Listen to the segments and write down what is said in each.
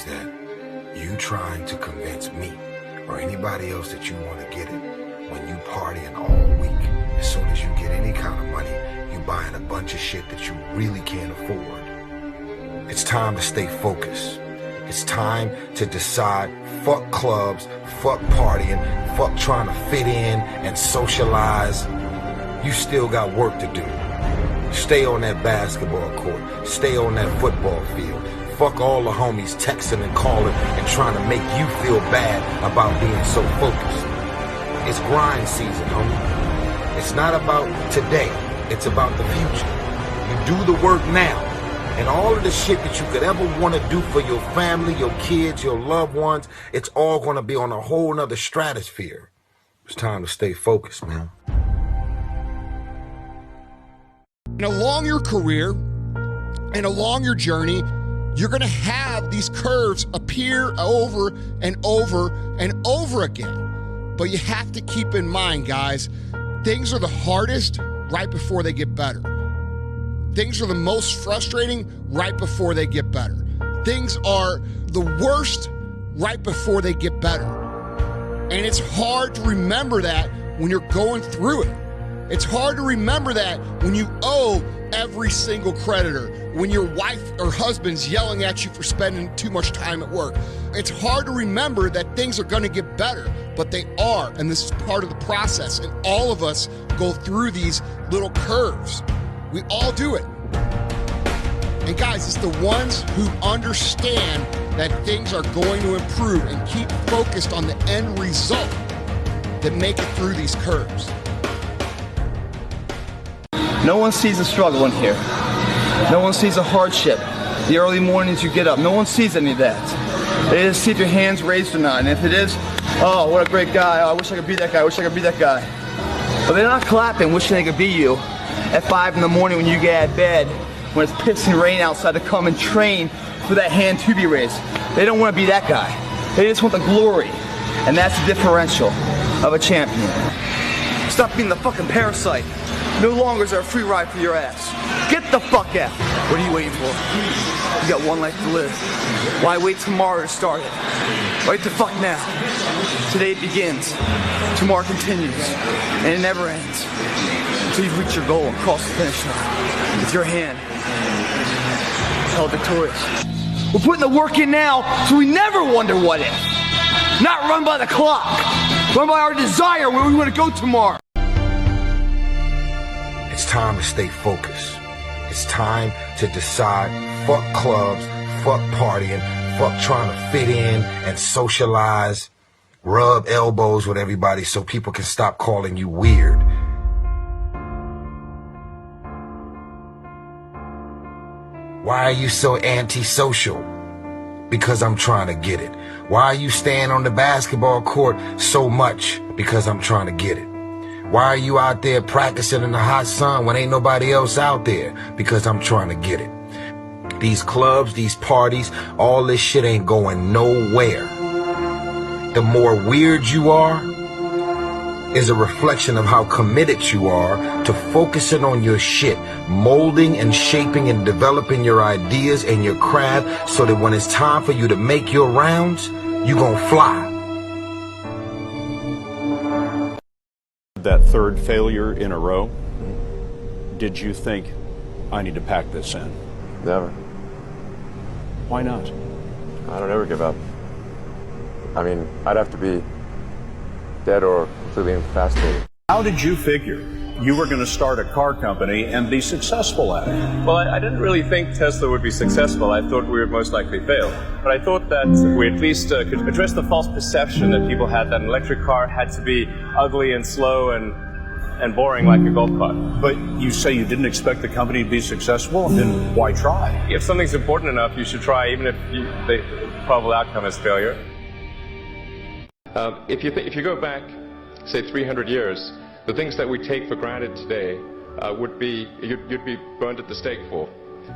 is that you trying to convince me or anybody else that you want to get it when you partying all week. As soon as you get any kind of money, you buying a bunch of shit that you really can't afford. It's time to stay focused. It's time to decide, fuck clubs, fuck partying, fuck trying to fit in and socialize. You still got work to do. Stay on that basketball court. Stay on that football field. Fuck all the homies texting and calling and trying to make you feel bad about being so focused. It's grind season, homie. It's not about today. It's about the future. You do the work now. And all of the shit that you could ever want to do for your family, your kids, your loved ones, it's all going to be on a whole nother stratosphere. It's time to stay focused, man. And along your career and along your journey, you're going to have these curves appear over and over and over again. But you have to keep in mind, guys, things are the hardest right before they get better. Things are the most frustrating right before they get better. Things are the worst right before they get better. And it's hard to remember that when you're going through it. It's hard to remember that when you owe every single creditor, when your wife or husband's yelling at you for spending too much time at work. It's hard to remember that things are going to get better, but they are, and this is part of the process. And all of us go through these little curves. We all do it. And guys, it's the ones who understand that things are going to improve and keep focused on the end result that make it through these curves. No one sees the struggle in here. No one sees the hardship, the early mornings you get up. No one sees any of that. They just see if your hand's raised or not. And if it is, oh, what a great guy. Oh, I wish I could be that guy. I wish I could be that guy. But they're not clapping, wishing they could be you at 5 in the morning when you get out of bed, when it's pissing rain outside, to come and train for that hand to be raised. They don't want to be that guy. They just want the glory. And that's the differential of a champion. Stop being the fucking parasite. No longer is there a free ride for your ass. Get the fuck out. What are you waiting for? You got one life to live. Why wait tomorrow to start it? Right the fuck now. Today it begins. Tomorrow continues. And it never ends. Until you reach your goal and cross the finish line with your hand held victorious. We're putting the work in now so we never wonder what if. Not run by the clock. Run by our desire where we want to go tomorrow. It's time to stay focused. It's time to decide, fuck clubs, fuck partying, fuck trying to fit in and socialize, rub elbows with everybody so people can stop calling you weird. Why are you so antisocial? Because I'm trying to get it. Why are you staying on the basketball court so much? Because I'm trying to get it. Why are you out there practicing in the hot sun when ain't nobody else out there? Because I'm trying to get it. These clubs, these parties, all this shit ain't going nowhere. The more weird you are is a reflection of how committed you are to focusing on your shit, molding and shaping and developing your ideas and your craft so that when it's time for you to make your rounds, you gonna fly. That third failure in a row, did you think, I need to pack this in? Never. Why not? I don't ever give up. I mean, I'd have to be dead or completely incapacitated. How did you figure you were going to start a car company and be successful at it? Well, I didn't really think Tesla would be successful. I thought we would most likely fail. But I thought that we at least could address the false perception that people had that an electric car had to be ugly and slow and boring like a golf cart. But you say you didn't expect the company to be successful, then why try? If something's important enough, you should try, even if the probable outcome is failure. If you go back, say 300 years, the things that we take for granted today would be you'd be burned at the stake for.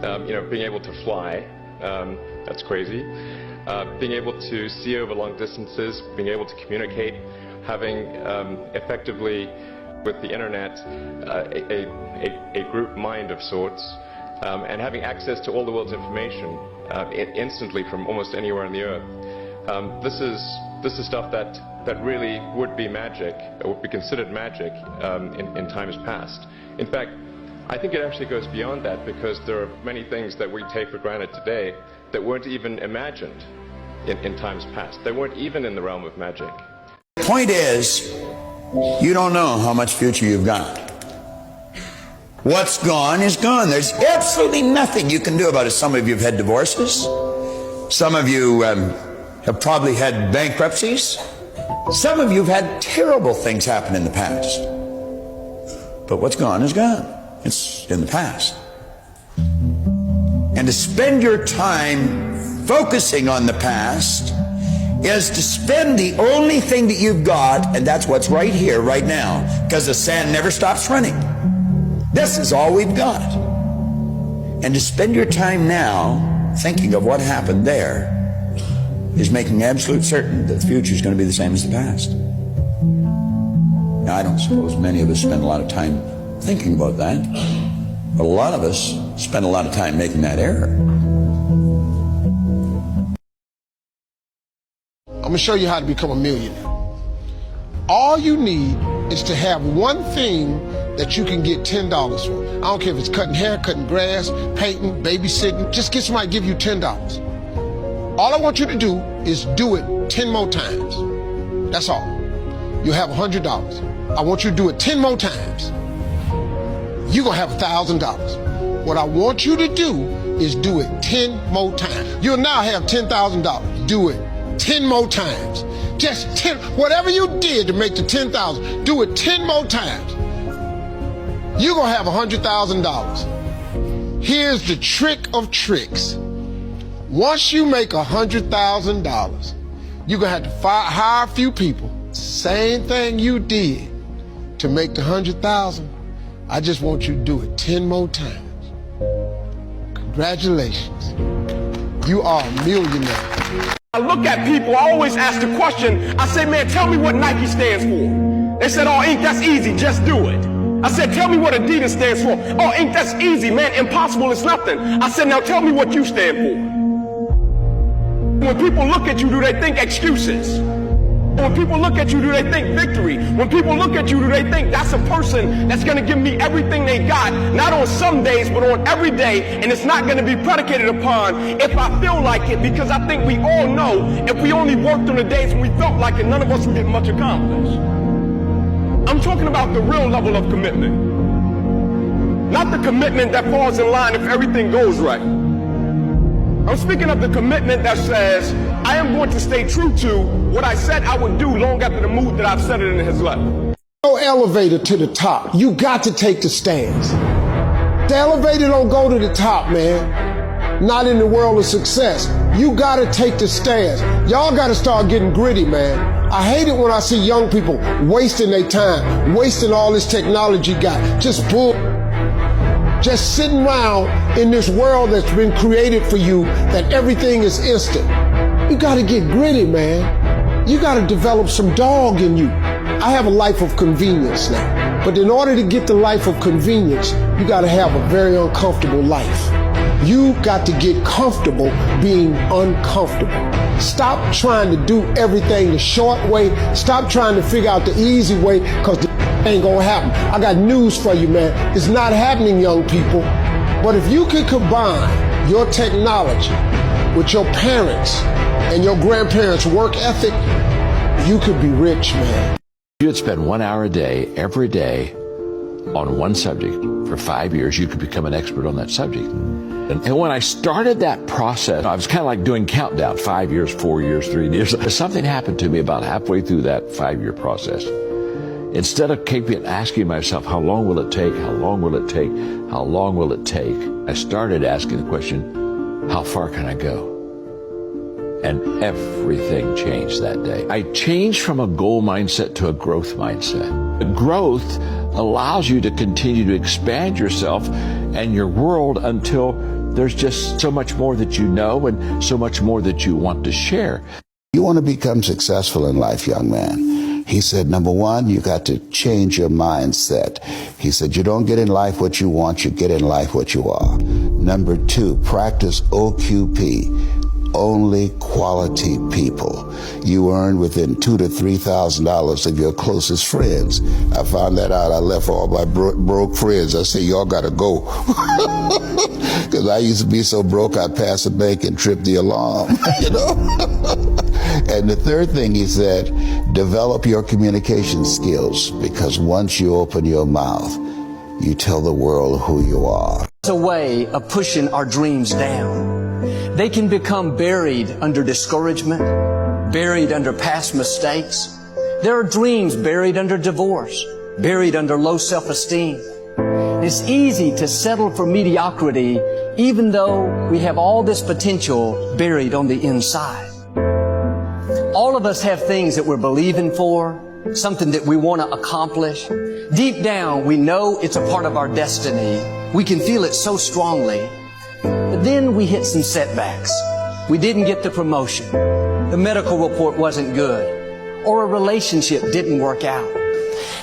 Being able to fly, that's crazy. Being able to see over long distances, being able to communicate, having effectively with the internet a group mind of sorts, and having access to all the world's information instantly from almost anywhere on the earth. This is stuff that really would be magic, or would be considered magic in times past. In fact, I think it actually goes beyond that, because there are many things that we take for granted today that weren't even imagined in times past. They weren't even in the realm of magic. The point is, you don't know how much future you've got. What's gone is gone. There's absolutely nothing you can do about it. Some of you have had divorces. Some of you have probably had bankruptcies. Some of you have had terrible things happen in the past. But what's gone is gone. It's in the past. And to spend your time focusing on the past is to spend the only thing that you've got, and that's what's right here, right now, because the sand never stops running. This is all we've got. And to spend your time now thinking of what happened there is making absolute certain that the future is going to be the same as the past. Now, I don't suppose many of us spend a lot of time thinking about that, but a lot of us spend a lot of time making that error. I'm going to show you how to become a millionaire. All you need is to have one thing that you can get $10 for. I don't care if it's cutting hair, cutting grass, painting, babysitting. Just get somebody to give you $10. All I want you to do is do it 10 more times. That's all. You'll have $100. I want you to do it 10 more times. You're going to have $1,000. What I want you to do is do it 10 more times. You'll now have $10,000. Do it 10 more times. Just 10, whatever you did to make the 10,000, do it 10 more times. You're going to have $100,000. Here's the trick of tricks. Once you make $100,000, you're going to have to hire a few people. Same thing you did to make the $100,000. I just want you to do it 10 more times. Congratulations. You are a millionaire. I look at people, I always ask the question, I say, man, tell me what Nike stands for. They said, oh, Inc., that's easy, just do it. I said, tell me what Adidas stands for. Oh, Inc., that's easy, man, impossible is nothing. I said, now tell me what you stand for. When people look at you, do they think excuses? When people look at you, do they think victory? When people look at you, do they think that's a person that's going to give me everything they got, not on some days, but on every day, and it's not going to be predicated upon if I feel like it, because I think we all know if we only worked on the days when we felt like it, none of us would get much accomplished. I'm talking about the real level of commitment, not the commitment that falls in line if everything goes right. I'm speaking of the commitment that says, I am going to stay true to what I said I would do long after the mood that I've set it in has left. No elevator to the top. You got to take the stairs. The elevator don't go to the top, man. Not in the world of success. You got to take the stairs. Y'all got to start getting gritty, man. I hate it when I see young people wasting their time, wasting all this technology got. Just sitting around in this world that's been created for you, that everything is instant. You gotta get gritty, man. You gotta develop some dog in you. I have a life of convenience now. But in order to get the life of convenience, you gotta have a very uncomfortable life. You got to get comfortable being uncomfortable. Stop trying to do everything the short way. Stop trying to figure out the easy way, because ain't gonna happen. I got news for you, man. It's not happening, young people. But if you can combine your technology with your parents and your grandparents' work ethic, you could be rich, man. If you would spend 1 hour a day, every day, on one subject for 5 years, you could become an expert on that subject. And when I started that process, I was kind of like doing countdown, 5 years, 4 years, 3 years. Something happened to me about halfway through that 5-year process. Instead of keeping asking myself, how long will it take? How long will it take? How long will it take? I started asking the question, how far can I go? And everything changed that day. I changed from a goal mindset to a growth mindset. Growth allows you to continue to expand yourself and your world until there's just so much more that you know and so much more that you want to share. You want to become successful in life, young man. He said, number one, you got to change your mindset. He said, you don't get in life what you want, you get in life what you are. Number two, practice OQP. Only quality people. You earn within $2,000 to $3,000 of your closest friends. I found that out. I left all my broke friends. I said, y'all gotta go. Because I used to be so broke, I'd pass a bank and trip the alarm, you know? And the third thing he said, develop your communication skills, because once you open your mouth, you tell the world who you are. It's a way of pushing our dreams down. They can become buried under discouragement, buried under past mistakes. There are dreams buried under divorce, buried under low self-esteem. It's easy to settle for mediocrity even though we have all this potential buried on the inside. All of us have things that we're believing for, something that we want to accomplish. Deep down, we know it's a part of our destiny. We can feel it so strongly. But then we hit some setbacks. We didn't get the promotion. The medical report wasn't good. Or a relationship didn't work out.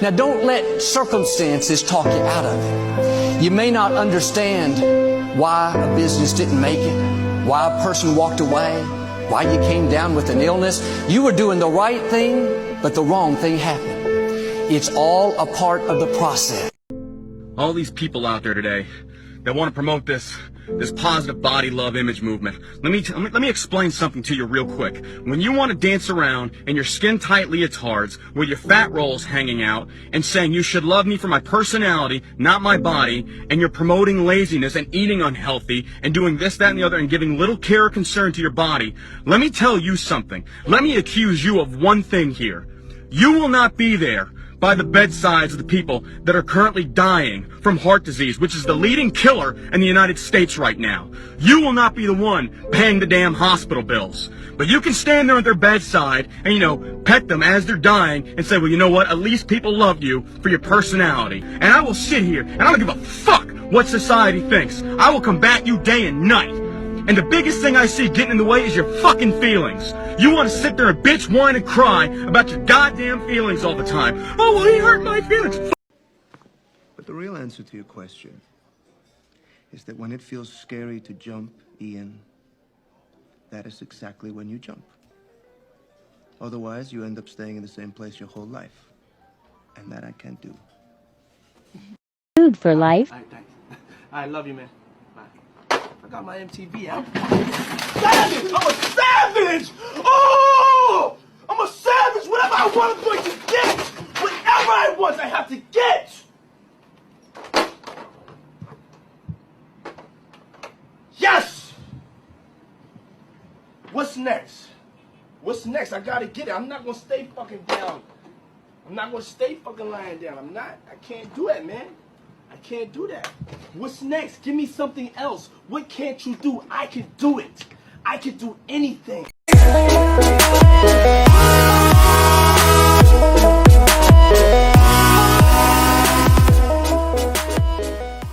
Now don't let circumstances talk you out of it. You may not understand why a business didn't make it, why a person walked away, why you came down with an illness. You were doing the right thing, but the wrong thing happened. It's all a part of the process. All these people out there today that want to promote this positive body love image movement. Let me explain something to you real quick. When you want to dance around in your skin tight leotards with your fat rolls hanging out and saying you should love me for my personality, not my body, and you're promoting laziness and eating unhealthy and doing this, that, and the other and giving little care or concern to your body, let me tell you something. Let me accuse you of one thing here. You will not be there by the bedsides of the people that are currently dying from heart disease, which is the leading killer in the United States right now. You will not be the one paying the damn hospital bills. But you can stand there at their bedside and, pet them as they're dying and say, well, you know what? At least people love you for your personality. And I will sit here and I don't give a fuck what society thinks. I will combat you day and night. And the biggest thing I see getting in the way is your fucking feelings. You want to sit there and bitch, whine, and cry about your goddamn feelings all the time. Oh, well, he hurt my feelings. But the real answer to your question is that when it feels scary to jump, Ian, that is exactly when you jump. Otherwise, you end up staying in the same place your whole life. And that I can't do. Food for life. I love you, man. I got my MTV out. Savage! I'm a savage! Oh! I'm a savage! Whatever I want, I'm going to get! Whatever I want, I have to get! Yes! What's next? What's next? I gotta get it. I'm not gonna stay fucking down. I'm not gonna stay fucking lying down. I'm not. I can't do that, man. I can't do that. What's next? Give me something else. What can't you do? I can do it. I can do anything.